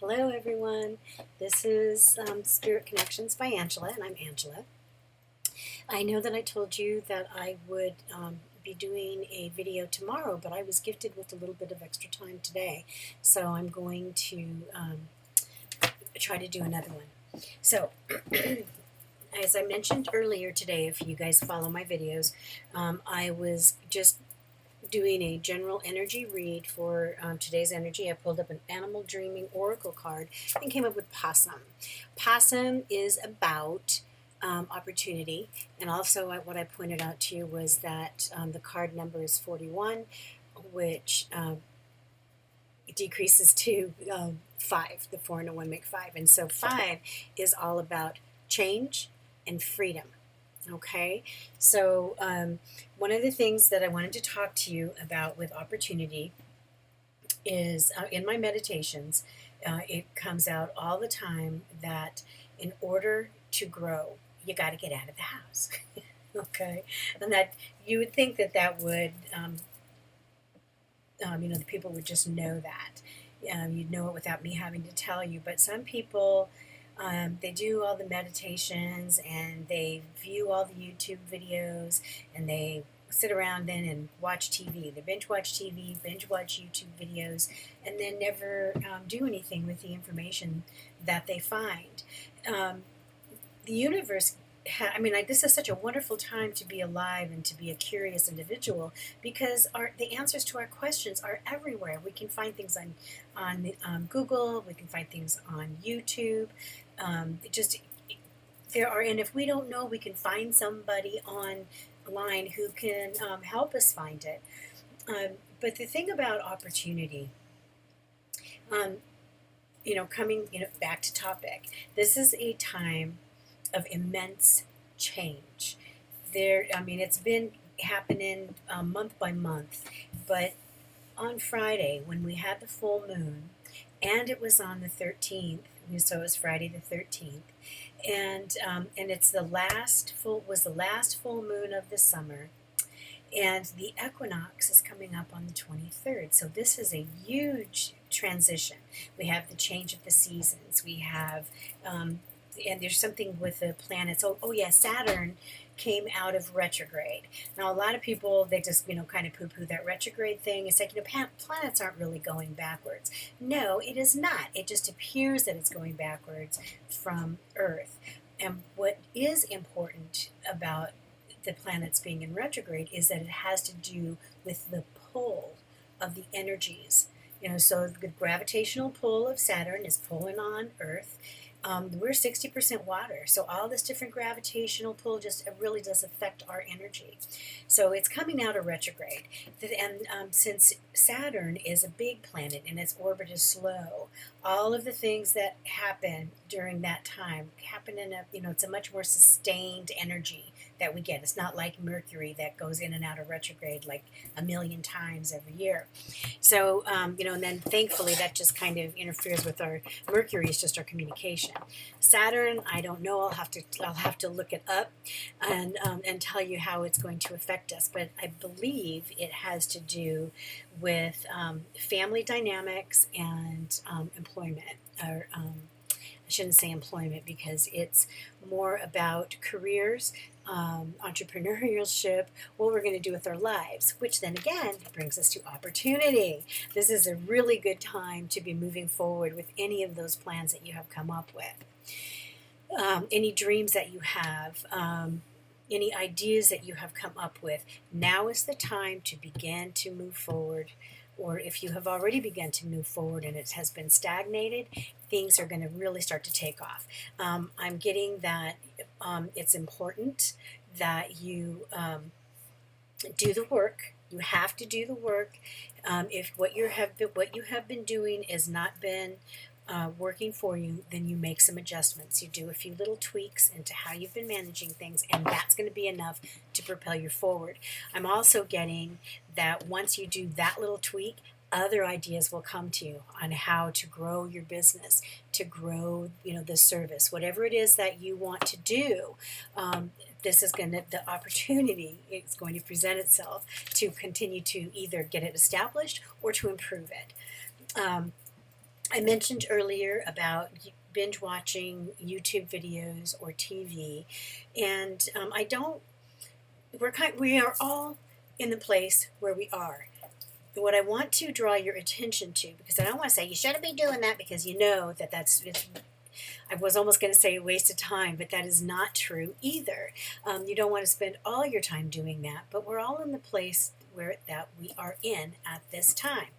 Hello, everyone. This is Spirit Connections by Angela, and I'm Angela. I know that I told you that I would be doing a video tomorrow, but I was gifted with a little bit of extra time today, so I'm going to try to do another one. So, as I mentioned earlier today, if you guys follow my videos, I was just doing a general energy read for today's energy. I pulled up an Animal Dreaming Oracle card and came up with Possum. Possum is about opportunity, and also what I pointed out to you was that the card number is 41, which decreases to 5. The 4 and a 1 make 5, and so 5 is all about change and freedom. Okay, so one of the things that I wanted to talk to you about with opportunity is in my meditations, it comes out all the time that in order to grow, you got to get out of the house. Okay, and that you would think that that would, the people would just know that. You'd know it without me having to tell you, but some people they do all the meditations and they view all the YouTube videos and they sit around then and watch TV. They binge watch TV, binge watch YouTube videos, and then never do anything with the information that they find. The universe, this is such a wonderful time to be alive and to be a curious individual because the answers to our questions are everywhere. We can find things on Google. We can find things on YouTube. There are, and if we don't know, we can find somebody online who can help us find it. But the thing about opportunity, coming back to topic, this is a time of immense change. It's been happening month by month, but on Friday when we had the full moon, and it was on the 13th, so it was Friday the 13th, and it's the last full moon of the summer, and the equinox is coming up on the 23rd. So this is a huge transition. We have the change of the seasons. We have and there's something with the planets. Oh yeah, Saturn came out of retrograde. Now, a lot of people, they just, kind of poo-poo that retrograde thing. It's like, planets aren't really going backwards. No, it is not. It just appears that it's going backwards from Earth. And what is important about the planets being in retrograde is that it has to do with the pull of the energies. So the gravitational pull of Saturn is pulling on Earth. We're 60% water, so all this different gravitational pull just really does affect our energy. So it's coming out of retrograde, and since Saturn is a big planet and its orbit is slow, all of the things that happen during that time happen in it's a much more sustained energy that we get. It's not like Mercury that goes in and out of retrograde like a million times every year. So, and then thankfully that just kind of interferes with Mercury is just our communication. Saturn, I don't know. I'll have to look it up and tell you how it's going to affect us. But I believe it has to do with family dynamics and employment. Or I shouldn't say employment because it's more about careers, entrepreneurship, what we're going to do with our lives, which then again brings us to opportunity. This is a really good time to be moving forward with any of those plans that you have come up with. Any dreams that you have, any ideas that you have come up with, now is the time to begin to move forward. Or if you have already begun to move forward and it has been stagnated, things are going to really start to take off. I'm getting that it's important that you do the work. You have to do the work. If what you have been doing has not been working for you, then you make some adjustments. You do a few little tweaks into how you've been managing things, and that's going to be enough to propel you forward. I'm also getting that once you do that little tweak, other ideas will come to you on how to grow your business, to grow, the service, whatever it is that you want to do. The opportunity is going to present itself to continue to either get it established or to improve it. I mentioned earlier about binge watching YouTube videos or TV, and I don't. We are all in the place where we are. What I want to draw your attention to, because I don't want to say you shouldn't be doing that because you know that I was almost going to say a waste of time, but that is not true either. You don't want to spend all your time doing that, but we're all in the place where that we are in at this time.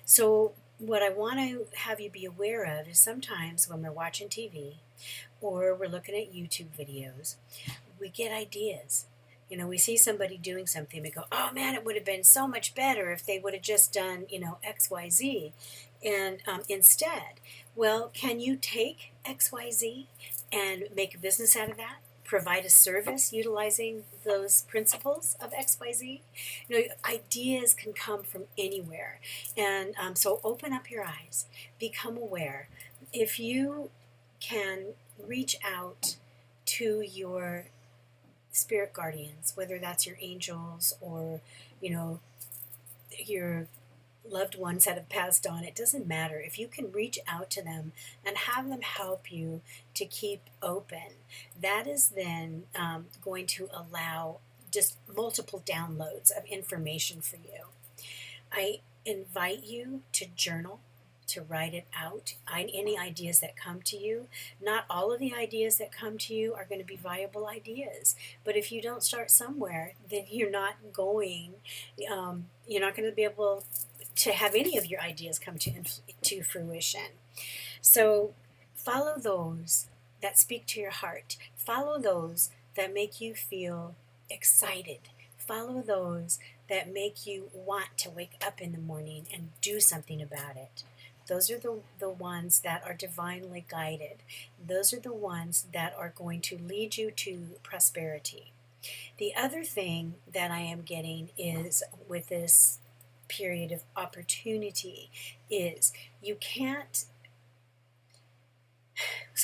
So what I want to have you be aware of is sometimes when we're watching TV or we're looking at YouTube videos, we get ideas. We see somebody doing something, we go, oh man, it would have been so much better if they would have just done, XYZ. And instead, well, can you take XYZ and make a business out of that? Provide a service utilizing those principles of XYZ? Ideas can come from anywhere. And so open up your eyes, become aware. If you can reach out to your spirit guardians, whether that's your angels or, your loved ones that have passed on, it doesn't matter. If you can reach out to them and have them help you to keep open, that is then going to allow just multiple downloads of information for you. I invite you to journal, to write it out. Any ideas that come to you, not all of the ideas that come to you are going to be viable ideas. But if you don't start somewhere, then you're not going to be able to have any of your ideas come to fruition. So follow those that speak to your heart. Follow those that make you feel excited. Follow those that make you want to wake up in the morning and do something about it. Those are the ones that are divinely guided. Those are the ones that are going to lead you to prosperity. The other thing that I am getting is with this period of opportunity is you can't,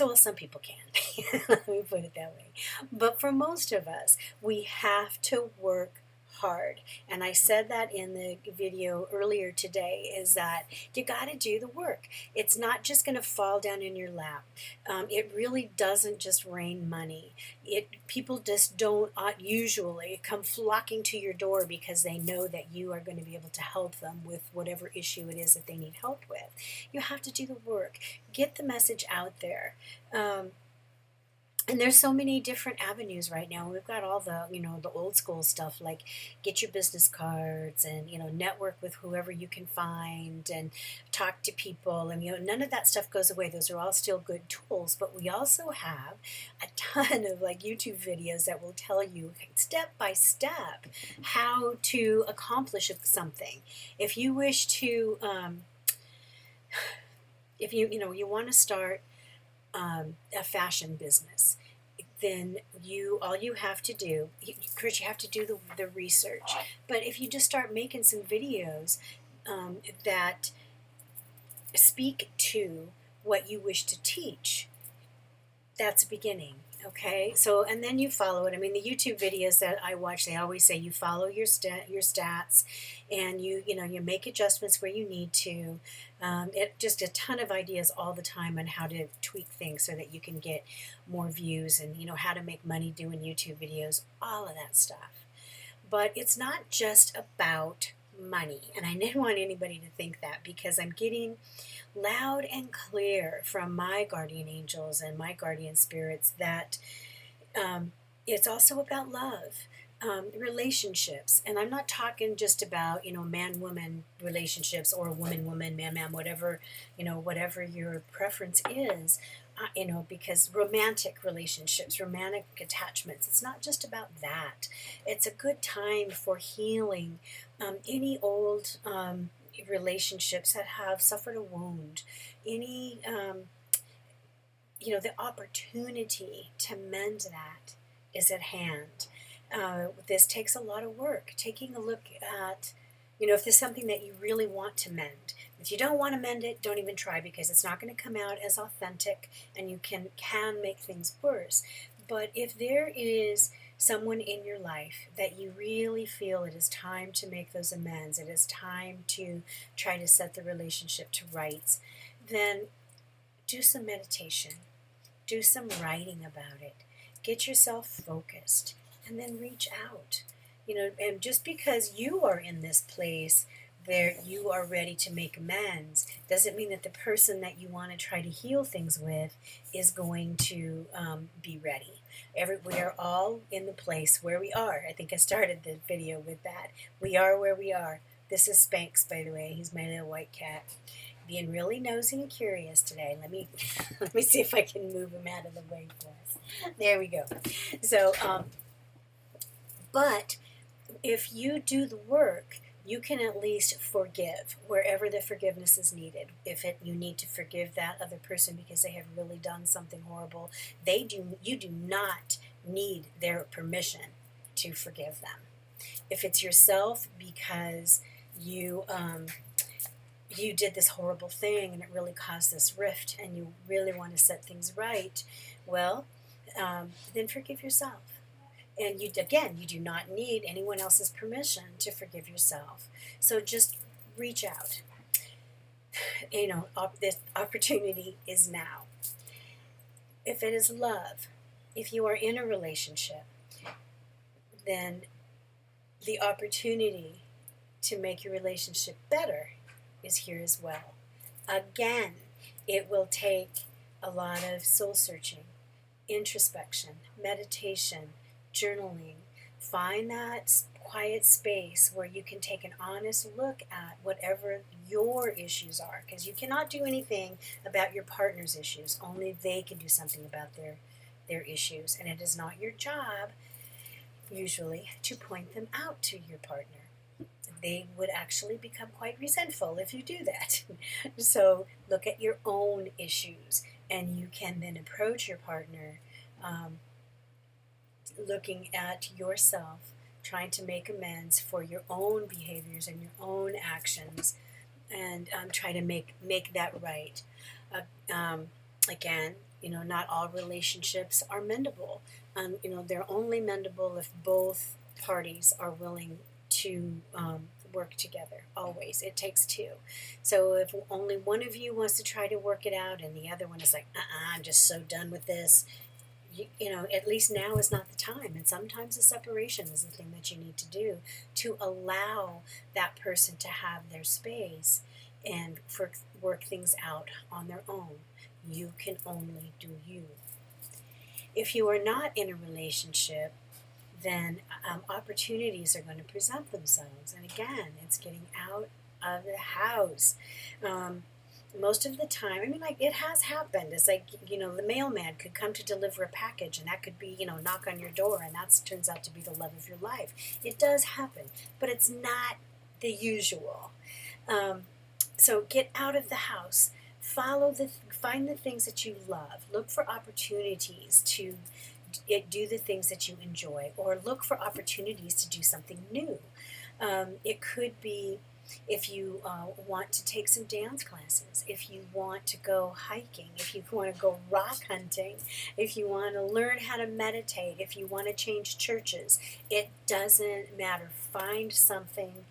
well, some people can, let me put it that way. But for most of us, we have to work hard. And I said that in the video earlier today, is that you got to do the work. It's not just going to fall down in your lap. It really doesn't just rain money. People just don't usually come flocking to your door because they know that you are going to be able to help them with whatever issue it is that they need help with. You have to do the work. Get the message out there. And there's so many different avenues right now. We've got all the, the old school stuff like get your business cards and, network with whoever you can find and talk to people. And, none of that stuff goes away. Those are all still good tools. But we also have a ton of like YouTube videos that will tell you step by step how to accomplish something. If you wish to, if you want to start a fashion business, then all you have to do, Chris, you have to do the research. But if you just start making some videos that speak to what you wish to teach, that's a beginning. Okay, so and then you follow it. I mean, the YouTube videos that I watch, they always say you follow your stats, and you make adjustments where you need to. It just a ton of ideas all the time on how to tweak things so that you can get more views and how to make money doing YouTube videos, all of that stuff. But it's not just about money, and I didn't want anybody to think that, because I'm getting loud and clear from my guardian angels and my guardian spirits that it's also about love, relationships. And I'm not talking just about man-woman relationships or woman-woman, man-man, whatever whatever your preference is. Because romantic relationships, romantic attachments, it's not just about that. It's a good time for healing any old relationships that have suffered a wound, any the opportunity to mend that is at hand. This takes a lot of work, taking a look at if there's something that you really want to mend. If you don't want to mend it, don't even try, because it's not going to come out as authentic, and you can make things worse. But if there is someone in your life that you really feel it is time to make those amends, it is time to try to set the relationship to rights, then do some meditation, do some writing about it, get yourself focused, and then reach out. And just because you are in this place where you are ready to make amends doesn't mean that the person that you want to try to heal things with is going to be ready. We are all in the place where we are. I think I started the video with that. We are where we are. This is Spanx, by the way. He's my little white cat. Being really nosy and curious today. Let me see if I can move him out of the way for us. There we go. So, but if you do the work, you can at least forgive wherever the forgiveness is needed. If you need to forgive that other person because they have really done something horrible, you do not need their permission to forgive them. If it's yourself because you did this horrible thing and it really caused this rift and you really want to set things right, well, then forgive yourself. And you do not need anyone else's permission to forgive yourself. So just reach out. This opportunity is now. If it is love, if you are in a relationship, then the opportunity to make your relationship better is here as well. Again, it will take a lot of soul searching, introspection, meditation, journaling. Find that quiet space where you can take an honest look at whatever your issues are, because you cannot do anything about your partner's issues. Only they can do something about their issues, and it is not your job usually to point them out to your partner. They would actually become quite resentful if you do that. So look at your own issues, and you can then approach your partner looking at yourself, trying to make amends for your own behaviors and your own actions, and try to make that right. Again, not all relationships are mendable. They're only mendable if both parties are willing to work together. Always, it takes two. So if only one of you wants to try to work it out and the other one is like, I'm just so done with this, at least now is not the time. And sometimes a separation is the thing that you need to do to allow that person to have their space and work things out on their own. You can only do you. If you are not in a relationship, then opportunities are going to present themselves. And again, it's getting out of the house. Most of the time, it has happened. It's like, the mailman could come to deliver a package, and that could be, knock on your door, and that turns out to be the love of your life. It does happen, but it's not the usual. So get out of the house. Find the things that you love. Look for opportunities to do the things that you enjoy, or look for opportunities to do something new. It could be if you want to take some dance classes, if you want to go hiking, if you want to go rock hunting, if you want to learn how to meditate, if you want to change churches. It doesn't matter. Find something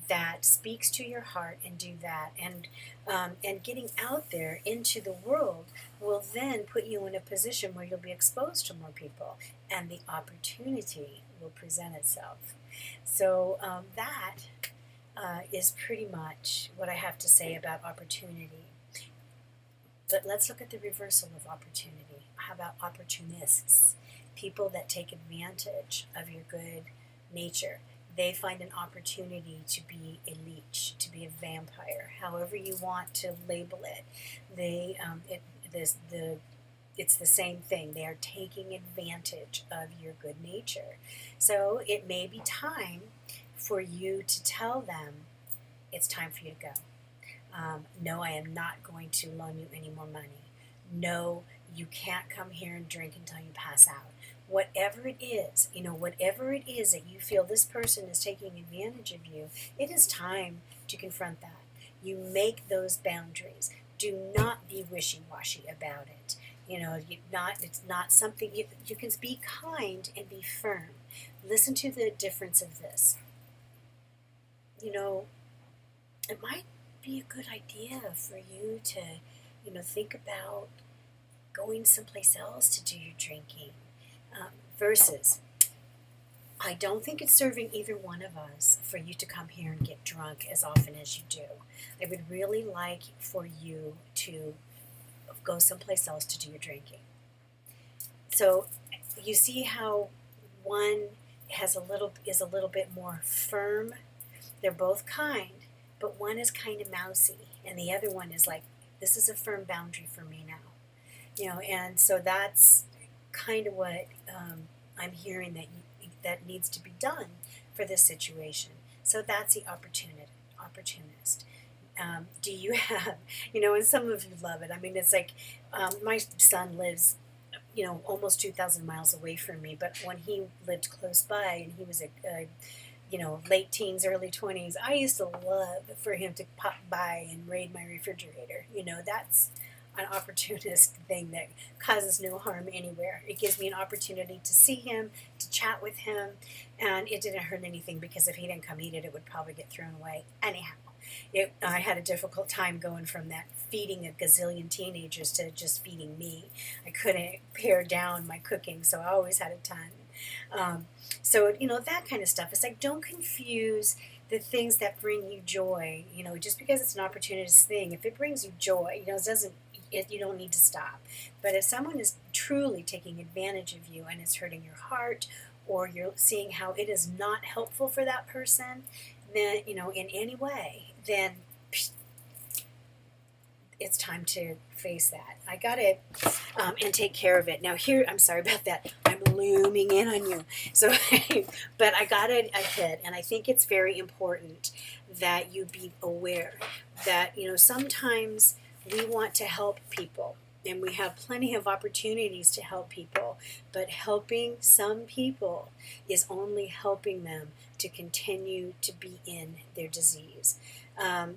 that speaks to your heart and do that. And getting out there into the world will then put you in a position where you'll be exposed to more people, and the opportunity will present itself. So that is pretty much what I have to say about opportunity. But let's look at the reversal of opportunity. How about opportunists? People that take advantage of your good nature. They find an opportunity to be a leech, to be a vampire, however you want to label it. It's the same thing. They are taking advantage of your good nature. So it may be time for you to tell them it's time for you to go. No, I am not going to loan you any more money. No, you can't come here and drink until you pass out. Whatever it is, whatever it is that you feel this person is taking advantage of you, it is time to confront that. You make those boundaries. Do not be wishy-washy about it. It's not something, you can be kind and be firm. Listen to the difference of this. It might be a good idea for you to think about going someplace else to do your drinking. Versus, I don't think it's serving either one of us for you to come here and get drunk as often as you do. I would really like for you to go someplace else to do your drinking. So you see how one is a little bit more firm. They're both kind, but one is kind of mousy, and the other one is like, this is a firm boundary for me now. And so that's kind of what I'm hearing that needs to be done for this situation. So that's the opportunist. Do you have, and some of you love it. I mean, it's like my son lives, almost 2,000 miles away from me, but when he lived close by and he was a late teens, early 20s, I used to love for him to pop by and raid my refrigerator. That's an opportunist thing that causes no harm anywhere. It gives me an opportunity to see him, to chat with him, and it didn't hurt anything because if he didn't come eat it, it would probably get thrown away. Anyhow, I had a difficult time going from that feeding a gazillion teenagers to just feeding me. I couldn't pare down my cooking, so I always had a ton. So, that kind of stuff. It's like, don't confuse the things that bring you joy, just because it's an opportunist thing. If it brings you joy, you don't need to stop. But if someone is truly taking advantage of you and it's hurting your heart, or you're seeing how it is not helpful for that person, then, in any way, then it's time to face that. I got it and take care of it. Now here, I'm sorry about that. I'm looming in on you. So, but I got it ahead, and I think it's very important that you be aware that, sometimes we want to help people, and we have plenty of opportunities to help people, but helping some people is only helping them to continue to be in their disease.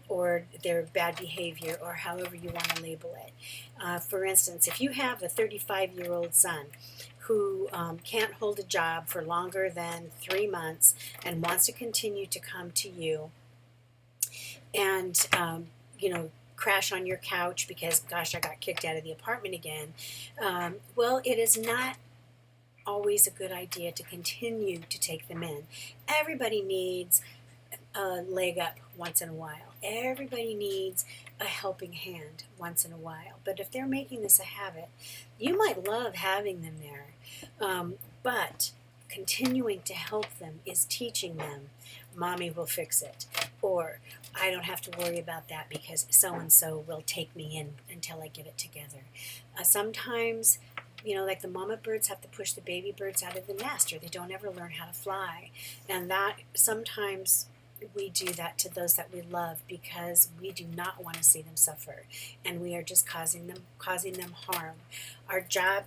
Or their bad behavior, or however you want to label it. For instance, if you have a 35-year-old son who can't hold a job for longer than 3 months and wants to continue to come to you and, crash on your couch because, gosh, I got kicked out of the apartment again, well, it is not always a good idea to continue to take them in. Everybody needs a leg up once in a while. Everybody needs a helping hand once in a while. But if they're making this a habit, you might love having them there. But continuing to help them is teaching them, mommy will fix it. Or I don't have to worry about that because so-and-so will take me in until I get it together. Sometimes like the mama birds have to push the baby birds out of the nest, or they don't ever learn how to fly. And that sometimes we do that to those that we love because we do not want to see them suffer, and we are just causing them harm. Our job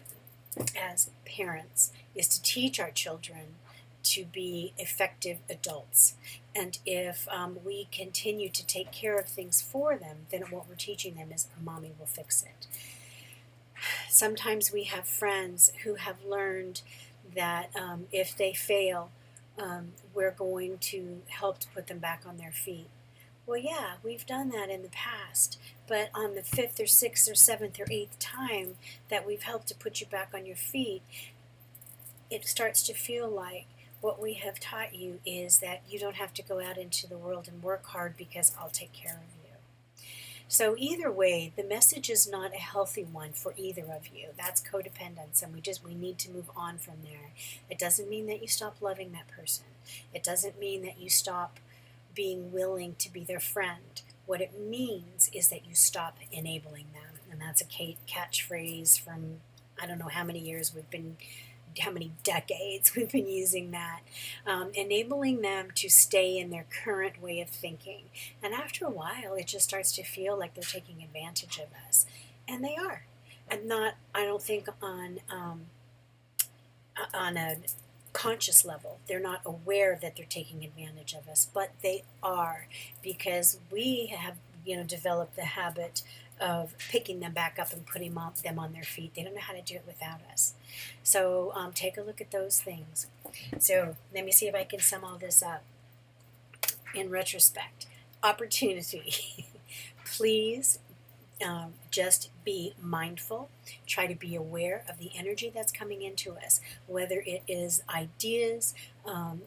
as parents is to teach our children to be effective adults, and if we continue to take care of things for them, then what we're teaching them is mommy will fix it. Sometimes we have friends who have learned that if they fail, we're going to help to put them back on their feet. Well, yeah, we've done that in the past, but on the 5th or 6th or 7th or 8th time that we've helped to put you back on your feet, it starts to feel like what we have taught you is that you don't have to go out into the world and work hard because I'll take care of you. So either way, the message is not a healthy one for either of you. That's codependence, and we need to move on from there. It doesn't mean that you stop loving that person. It doesn't mean that you stop being willing to be their friend. What it means is that you stop enabling them, and that's a catchphrase from I don't know how many decades we've been using that, enabling them to stay in their current way of thinking. And after a while, it just starts to feel like they're taking advantage of us. And they are. And I don't think on a conscious level. They're not aware that they're taking advantage of us, but they are, because we have, developed the habit of picking them back up and putting them on their feet. They don't know how to do it without us. So take a look at those things. So let me see if I can sum all this up. In retrospect, opportunity. Please just be mindful. Try to be aware of the energy that's coming into us, whether it is ideas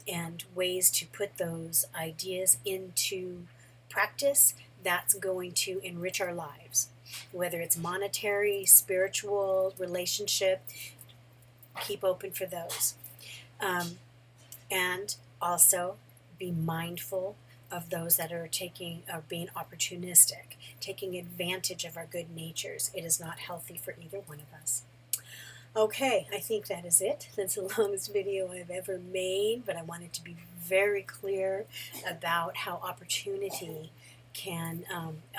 and ways to put those ideas into practice that's going to enrich our lives. Whether it's monetary, spiritual, relationship, keep open for those. And also be mindful of those that are being opportunistic, taking advantage of our good natures. It is not healthy for either one of us. Okay, I think that is it. That's the longest video I've ever made, but I wanted to be very clear about how opportunity can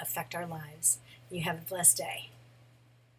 affect our lives. You have a blessed day.